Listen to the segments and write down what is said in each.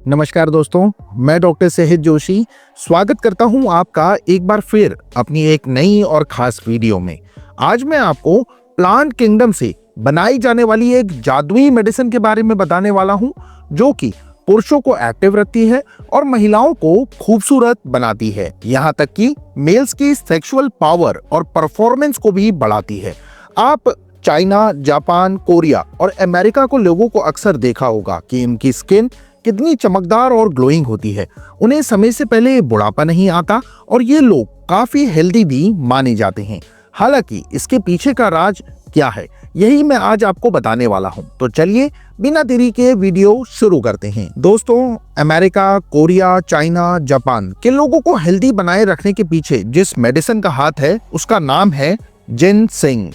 नमस्कार दोस्तों, मैं डॉक्टर सेहित जोशी स्वागत करता हूं आपका एक बार फिर अपनी एक नई और खास वीडियो में। आज मैं आपको प्लांट किंगडम से बनाई जाने वाली एक जादुई मेडिसिन के बारे में बताने वाला हूं, जो कि पुरुषों को एक्टिव रखती है और महिलाओं को खूबसूरत बनाती है, यहां तक कि मेल्स की सेक्सुअल पावर और परफॉर्मेंस को भी बढ़ाती है। आप चाइना, जापान, कोरिया और अमेरिका को लोगों को अक्सर देखा होगा कि इनकी स्किन कितनी चमकदार और ग्लोइंग होती है। उन्हें समय से पहले बुढ़ापा नहीं आता और ये लोग काफी हेल्दी भी माने जाते हैं। हालांकि इसके पीछे का राज क्या है, यही मैं आज आपको बताने वाला हूं। तो चलिए बिना देरी के वीडियो शुरू करते हैं। दोस्तों, अमेरिका, कोरिया, चाइना, जापान के लोगों को हेल्दी बनाए रखने के पीछे जिस मेडिसिन का हाथ है उसका नाम है जिनसेंग।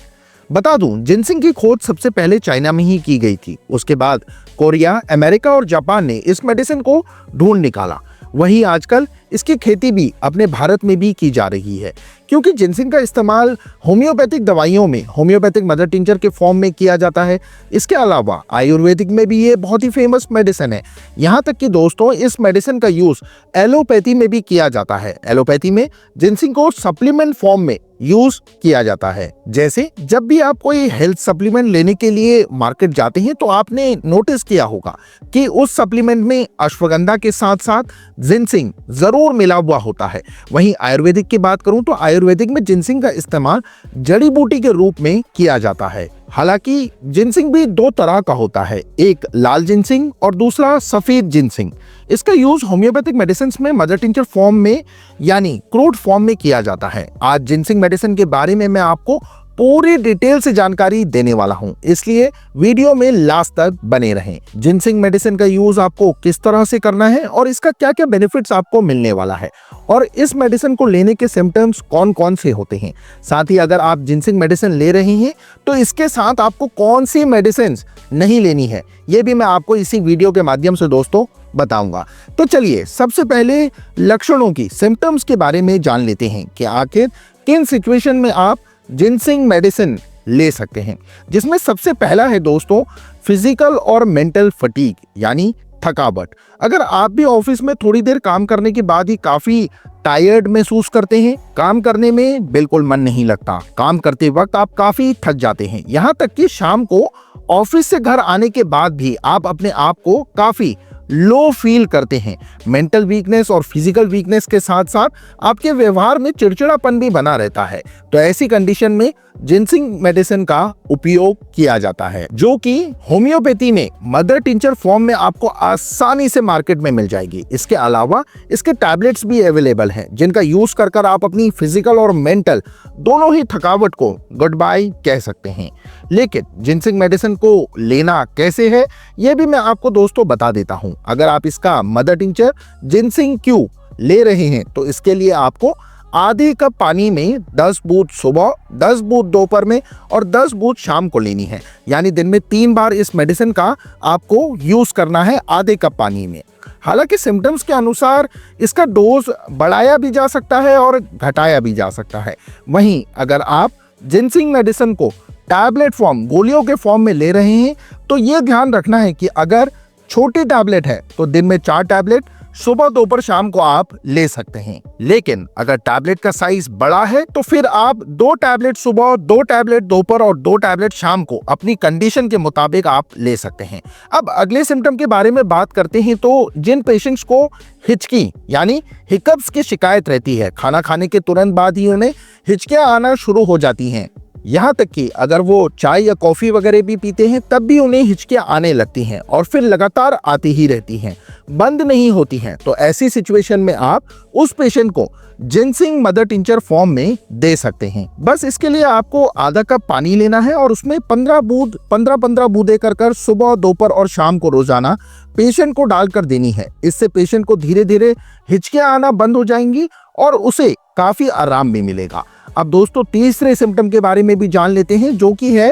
बता दूं, जिनसेंग की खोज सबसे पहले चाइना में ही की गई थी। उसके बाद कोरिया, अमेरिका और जापान ने इस मेडिसिन को ढूंढ निकाला। वहीं आजकल इसकी खेती भी अपने भारत में भी की जा रही है, क्योंकि जिनसेंग का इस्तेमाल होम्योपैथिक दवाइयों में होम्योपैथिक मदर टिंचर के फॉर्म में किया जाता है। इसके अलावा आयुर्वेदिक में भी ये बहुत ही फेमस मेडिसिन है। यहाँ तक कि दोस्तों, इस मेडिसिन का यूज एलोपैथी में भी किया जाता है। एलोपैथी में जिनसेंग को सप्लीमेंट फॉर्म में यूज किया जाता है। जैसे जब भी आप कोई हेल्थ सप्लीमेंट लेने के लिए मार्केट जाते हैं तो आपने नोटिस किया होगा कि उस सप्लीमेंट में अश्वगंधा के साथ साथ जिनसेंग जरूर मिला हुआ होता है। वहीं आयुर्वेदिक की बात करूं तो आयुर्वेदिक में जिनसेंग का इस्तेमाल जड़ी बूटी के रूप में किया जाता है। हालांकि जिनसेंग भी दो तरह का होता है, एक लाल जिनसेंग और दूसरा सफेद जिनसेंग। इसका यूज होम्योपैथिक मेडिसिन में मदर टिंचर फॉर्म में यानी क्रूड फॉर्म में किया जाता है। आज जिनसेंग मेडिसिन के बारे में मैं आपको पूरी डिटेल से जानकारी देने वाला हूं, इसलिए वीडियो में लास्ट तक बने रहें। जिनसेंग मेडिसिन का यूज आपको किस तरह से करना है और इसका क्या क्या बेनिफिट्स आपको मिलने वाला है, और इस मेडिसिन को लेने के सिम्टम्स कौन कौन से होते हैं। साथ ही अगर आप जिनसेंग मेडिसिन ले रहे हैं तो इसके साथ आपको कौन सी मेडिसिन नहीं लेनी है, ये भी मैं आपको इसी वीडियो के माध्यम से दोस्तों बताऊंगा। तो चलिए सबसे पहले लक्षणों की सिम्टम्स के बारे में जान लेते हैं कि आखिर किन सिचुएशन में आप जिनसेंग मेडिसिन ले सकते हैं। जिसमें सबसे पहला है दोस्तों फिजिकल और मेंटल फटीग यानी थकावट। अगर आप भी ऑफिस में थोड़ी देर काम करने के बाद ही काफी टायर्ड महसूस करते हैं, काम करने में बिल्कुल मन नहीं लगता, काम करते वक्त आप काफी थक जाते हैं, यहाँ तक कि शाम को ऑफिस से घर आने के बाद भी आप अपने आप को काफी लो फील करते हैं। मेंटल वीकनेस और फिजिकल वीकनेस के साथ साथ आपके व्यवहार में चिड़चिड़ापन भी बना रहता है, तो ऐसी कंडीशन में जिनसेंग मेडिसिन का उपयोग किया जाता है, जो कि होम्योपैथी में मदर टिंचर फॉर्म में आपको आसानी से मार्केट में मिल जाएगी। इसके अलावा इसके टैबलेट्स भी अवेलेबल हैं, जिनका यूज कर आप अपनी फिजिकल और मेंटल दोनों ही थकावट को गुड बाय कह सकते हैं। लेकिन जिनसेंग मेडिसिन को लेना कैसे है, यह भी मैं आपको दोस्तों बता देता हूं। अगर आप इसका मदर टिंचर जिनसेंग क्यू ले रहे हैं तो इसके लिए आपको आधे कप पानी में 10 बूंद सुबह, 10 बूंद दोपहर में और 10 बूंद शाम को लेनी है। यानी दिन में 3 बार इस मेडिसिन का आपको यूज करना है आधे कप पानी में। हालांकि सिम्टम्स के अनुसार इसका डोज बढ़ाया भी जा सकता है और घटाया भी जा सकता है। वहीं अगर आप जिनसेंग मेडिसिन को टैबलेट फॉर्म, गोलियों के फॉर्म में ले रहे हैं तो यह ध्यान रखना है कि अगर छोटी टैबलेट है तो दिन में 4 टैबलेट सुबह, दोपहर, शाम को आप ले सकते हैं। लेकिन अगर टैबलेट का साइज बड़ा है तो फिर आप 2 टैबलेट सुबह, 2 टैबलेट दोपहर और 2 टैबलेट शाम को अपनी कंडीशन के मुताबिक आप ले सकते हैं। अब अगले सिम्टम के बारे में बात करते हैं तो जिन पेशेंट्स को हिचकी यानी हिकअप्स की शिकायत रहती है, खाना खाने के तुरंत बाद ही उन्हें हिचकियां आना शुरू हो जाती हैं, यहाँ तक कि अगर वो चाय या कॉफी वगैरह भी पीते हैं तब भी उन्हें हिचकियां आने लगती हैं और फिर लगातार आती ही रहती हैं, बंद नहीं होती हैं, तो ऐसी सिचुएशन में आप उस पेशेंट को जिनसेंग मदर टिंचर फॉर्म में दे सकते हैं। बस इसके लिए आपको आधा कप पानी लेना है और उसमें 15 बूंदें कर सुबह, दोपहर और शाम को रोजाना पेशेंट को डालकर देनी है। इससे पेशेंट को धीरे धीरे हिचकियां आना बंद हो जाएंगी और उसे काफी आराम भी मिलेगा। अब दोस्तों तीसरे सिम्टम के बारे में भी जान लेते हैं, जो कि है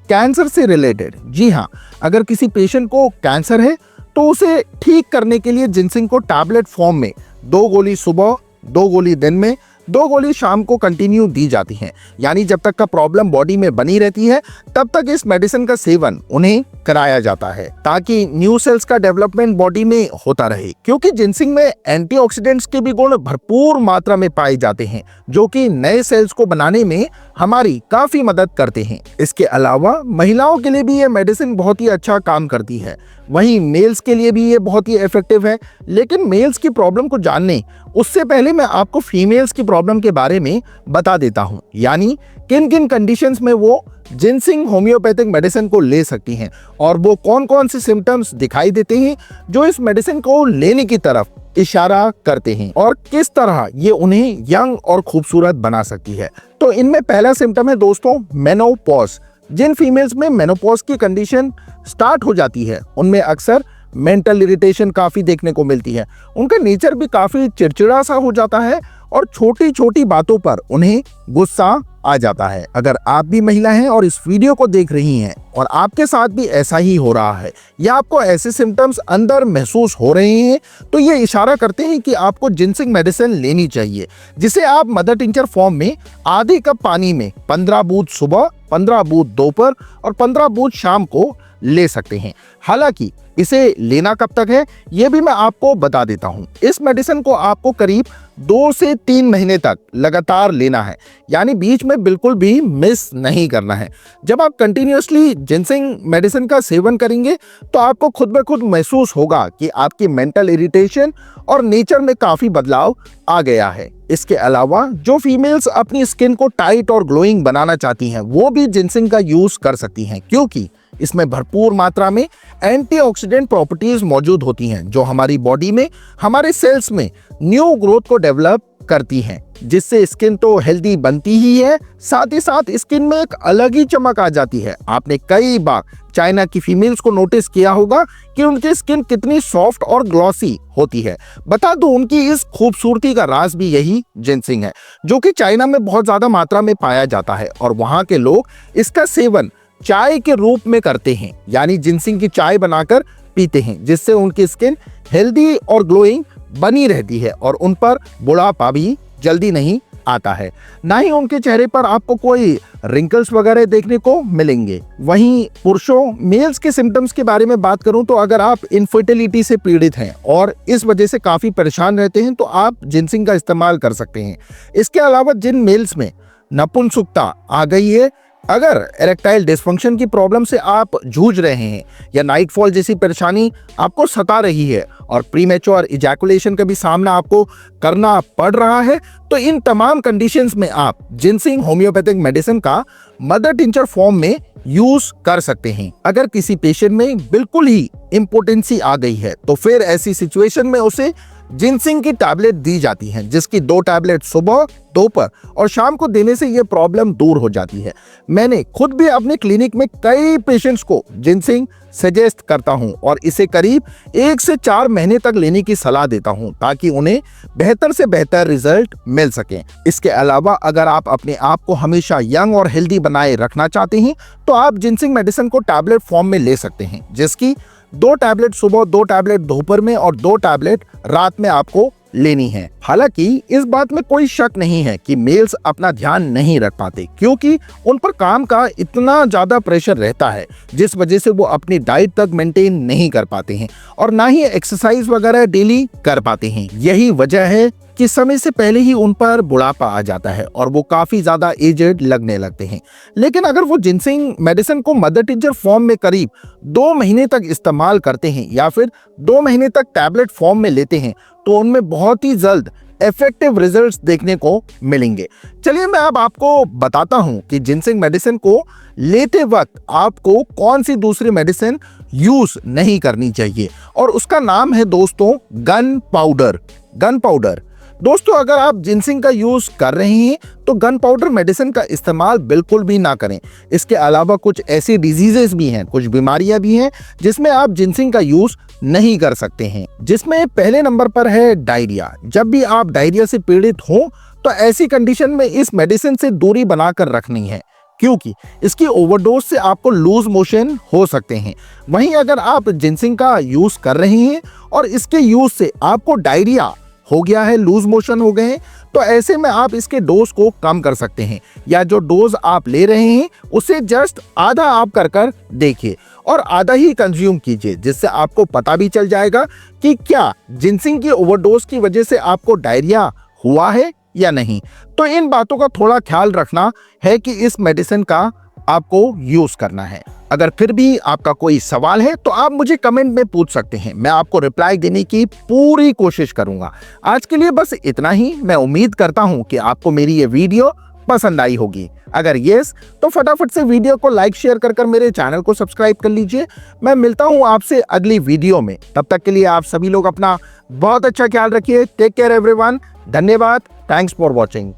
कैंसर से रिलेटेड। जी हाँ, अगर किसी पेशेंट को कैंसर है तो उसे ठीक करने के लिए जिनसेंग को टैबलेट फॉर्म में 2 गोली सुबह, 2 गोली दिन में 2 गोली शाम को कंटिन्यू दी जाती हैं। यानी जब तक का प्रॉब्लम बॉडी में बनी रहती है तब तक इस मेडिसिन का सेवन उन्हें कराया जाता है, ताकि न्यू सेल्स का डेवलपमेंट बॉडी में होता रहे। क्योंकि जिनसिंग में एंटीऑक्सीडेंट्स के भी गुण भरपूर मात्रा में पाए जाते हैं, जो कि नए सेल्स को बनाने में हमारी काफी मदद करते हैं। इसके अलावा महिलाओं के लिए भी ये मेडिसिन बहुत ही अच्छा काम करती है, वहीं मेल्स के लिए भी ये बहुत ही इफेक्टिव है। लेकिन मेल्स की प्रॉब्लम को जानने उससे पहले मैं आपको फीमेल्स की प्रॉब्लम के बारे में बता देता हूं, यानी किन किन कंडीशंस में वो जिनसिंग होम्योपैथिक मेडिसिन को ले सकती हैं और वो कौन कौन से सिम्टम्स दिखाई देते हैं जो इस मेडिसिन को लेने की तरफ इशारा करते हैं, और किस तरह ये उन्हें यंग और खूबसूरत बना सकती है। तो इनमें पहला सिम्टम है दोस्तों मेनोपॉज। जिन फीमेल्स में मेनोपॉज की कंडीशन स्टार्ट हो जाती है उनमें अक्सर मेंटल इरिटेशन काफी देखने को मिलती है। उनका नेचर भी काफी चिड़चिड़ा सा हो जाता है और छोटी छोटी बातों पर उन्हें गुस्सा आ जाता है। अगर आप भी महिला हैं और इस वीडियो को देख रही हैं और आपके साथ भी ऐसा ही हो रहा है या आपको ऐसे सिम्टम्स अंदर महसूस हो रहे हैं, तो ये इशारा करते हैं कि आपको जिनसिंग मेडिसिन लेनी चाहिए, जिसे आप मदर टिंचर फॉर्म में आधे कप पानी में 15 बूंद सुबह, 15 बूंद दोपहर और 15 बूंद शाम को ले सकते हैं। हालांकि इसे लेना कब तक है ये भी मैं आपको बता देता हूं। इस मेडिसिन को आपको करीब 2 से 3 महीने तक लगातार लेना है, यानी बीच में बिल्कुल भी मिस नहीं करना है। जब आप कंटिन्यूअसली जिनसिंग मेडिसिन का सेवन करेंगे तो आपको खुद ब खुद महसूस होगा कि आपकी मेंटल इरिटेशन और नेचर में काफी बदलाव आ गया है। इसके अलावा जो फीमेल्स अपनी स्किन को टाइट और ग्लोइंग बनाना चाहती हैं वो भी जिनसिंग का यूज कर सकती हैं, क्योंकि इसमें भरपूर मात्रा में एंटीऑक्सीडेंट प्रॉपर्टीज मौजूद होती हैं जो हमारी बॉडी में हमारे सेल्स में न्यू ग्रोथ को डेवलप करती हैं, जिससे स्किन तो हेल्दी बनती ही है, साथ ही साथ स्किन में एक अलग ही चमक आ जाती है। आपने कई बार चाइना की फीमेल्स को नोटिस किया होगा कि उनकी स्किन कितनी सॉफ्ट और ग्लॉसी होती है। बता दूं, उनकी इस खूबसूरती का राज भी यही जिनसिंग है, जो कि चाइना में बहुत ज्यादा मात्रा में पाया जाता है और वहां के लोग इसका सेवन चाय के रूप में करते हैं, यानी जिनसिंग की चाय बनाकर पीते हैं, जिससे उनकी स्किन हेल्दी और ग्लोइंग बनी रहती है और उन पर बुढ़ापा भी जल्दी नहीं आता है, ना ही उनके चेहरे पर आपको कोई रिंकल्स वगैरह देखने को मिलेंगे। वहीं पुरुषों मेल्स के सिम्टम्स के बारे में बात करूं तो अगर आप इनफर्टिलिटी से पीड़ित हैं और इस वजह से काफी परेशान रहते हैं तो आप जिनसिंग का इस्तेमाल कर सकते हैं। इसके अलावा जिन मेल्स में नपुंसकता आ गई है, अगर इरेक्टाइल डिस्फंक्शन की प्रॉब्लम से आप जूझ रहे हैं या नाइटफॉल जैसी परेशानी आपको सता रही है और प्रीमेच्योर इजैकुलेशन का भी सामना आपको करना पड़ रहा है, तो इन तमाम कंडीशंस में आप जिनसिंग होम्योपैथिक मेडिसिन का मदर टिंचर फॉर्म में यूज कर सकते हैं। अगर किसी पेशेंट में बिल्कुल ही इम्पोटेंसी आ गई है तो फिर ऐसी सिचुएशन में उसे जिनसिंग की टैबलेट दी जाती हैं, जिसकी 2 टैबलेट सुबह, दोपहर और शाम को देने से यह प्रॉब्लम दूर हो जाती है। मैंने खुद भी अपने क्लिनिक में कई पेशेंट्स को जिनसिंग सजेस्ट करता हूं और इसे करीब 1 से 4 महीने तक लेने की सलाह देता हूं, ताकि उन्हें बेहतर से बेहतर रिजल्ट मिल सके। इसके अलावा अगर आप अपने आप को हमेशा यंग और हेल्दी बनाए रखना चाहते हैं तो आप जिनसिंग मेडिसिन को टैबलेट फॉर्म में ले सकते हैं, जिसकी 2 टैबलेट सुबह, 2 टैबलेट दोपहर में और 2 टैबलेट रात में आपको लेनी है। हालांकि इस बात में कोई शक नहीं है कि मेल्स अपना ध्यान नहीं रख पाते, क्योंकि उन पर काम का इतना ज्यादा प्रेशर रहता है जिस वजह से वो अपनी डाइट तक मेंटेन नहीं कर पाते हैं और ना ही एक्सरसाइज वगैरह डेली कर पाते हैं। यही वजह है कि समय से पहले ही उन पर बुढ़ापा आ जाता है और वो काफी ज्यादा एजेड लगने लगते हैं। लेकिन अगर वो जिनसिंग मेडिसिन को मदर टिंचर फॉर्म में करीब 2 महीने तक इस्तेमाल करते हैं या फिर 2 महीने तक टैबलेट फॉर्म में लेते हैं तो उनमें बहुत ही जल्द इफेक्टिव रिजल्ट्स देखने को मिलेंगे। चलिए मैं अब आपको बताता हूं कि जिनसिंग मेडिसिन को लेते वक्त आपको कौन सी दूसरी मेडिसिन यूज नहीं करनी चाहिए, और उसका नाम है दोस्तों गन पाउडर। गन पाउडर दोस्तों, अगर आप जिनसिंग का यूज कर रहे हैं तो गन पाउडर मेडिसिन का इस्तेमाल बिल्कुल भी ना करें। इसके अलावा कुछ ऐसी डिजीजेस भी हैं, कुछ बीमारियां भी हैं जिसमें आप जिनसिंग का यूज नहीं कर सकते हैं, जिसमें पहले नंबर पर है डायरिया। जब भी आप डायरिया से पीड़ित हो तो ऐसी कंडीशन में इस मेडिसिन से दूरी बनाकर रखनी है, क्योंकि इसकी ओवरडोज से आपको लूज मोशन हो सकते हैं। वहीं अगर आप जिनसिंग का यूज कर रहे हैं और इसके यूज से आपको डायरिया हो गया है, लूज मोशन हो गए हैं, तो ऐसे में आप इसके डोज को कम कर सकते हैं, या जो डोज आप ले रहे हैं उसे जस्ट आधा आप कर देखिए और आधा ही कंज्यूम कीजिए, जिससे आपको पता भी चल जाएगा कि क्या जिंसिंग की ओवरडोज की वजह से आपको डायरिया हुआ है या नहीं। तो इन बातों का थोड़ा ख्याल रखना है कि इस मेडिसिन का आपको यूज करना है। अगर फिर भी आपका कोई सवाल है तो आप मुझे कमेंट में पूछ सकते हैं, मैं आपको रिप्लाई देने की पूरी कोशिश करूंगा। आज के लिए बस इतना ही। मैं उम्मीद करता हूं कि आपको मेरी ये वीडियो पसंद आई होगी। अगर यस तो फटाफट से वीडियो को लाइक शेयर कर मेरे चैनल को सब्सक्राइब कर लीजिए। मैं मिलता हूं आपसे अगली वीडियो में, तब तक के लिए आप सभी लोग अपना बहुत अच्छा ख्याल रखिए। Take care everyone. धन्यवाद। Thanks for watching.